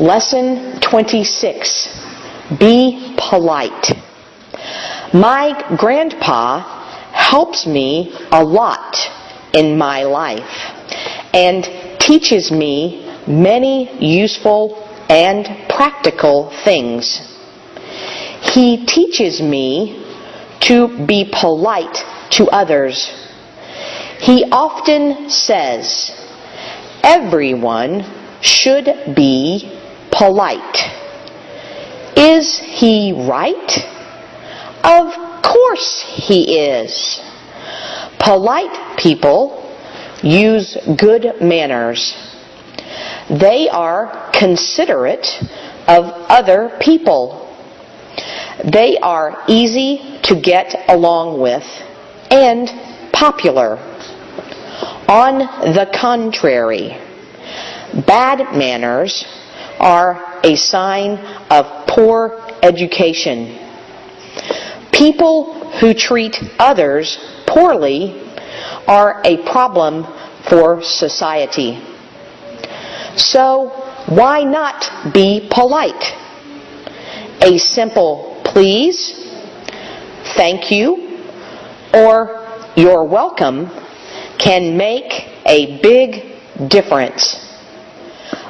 Lesson 26. Be polite. My grandpa helps me a lot in my life and teaches me many useful and practical things. He teaches me to be polite to others. He often says, "Everyone should be polite." Is he right? Of course he is. Polite people use good manners. They are considerate of other people. They are easy to get along with and popular. On the contrary, bad manners are a sign of poor education. People who treat others poorly are a problem for society. So why not be polite? A simple please, thank you, or you're welcome can make a big difference.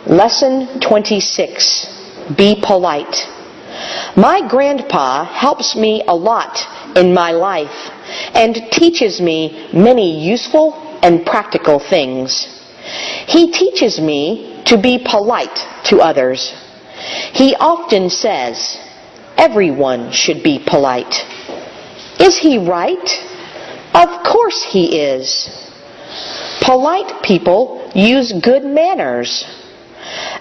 Lesson 26. Be polite. My grandpa helps me a lot in my life and teaches me many useful and practical things. He teaches me to be polite to others. He often says, "Everyone should be polite." Is he right? Of course he is. Polite people use good manners.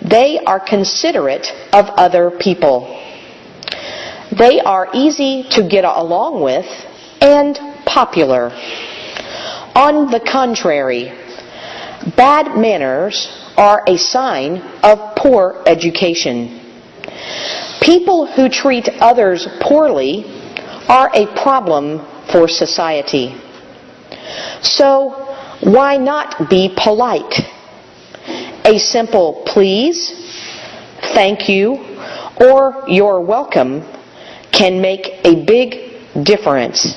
They are considerate of other people. They are easy to get along with and popular. On the contrary, bad manners are a sign of poor education. People who treat others poorly are a problem for society. So why not be polite? A simple please, thank you, or you're welcome can make a big difference.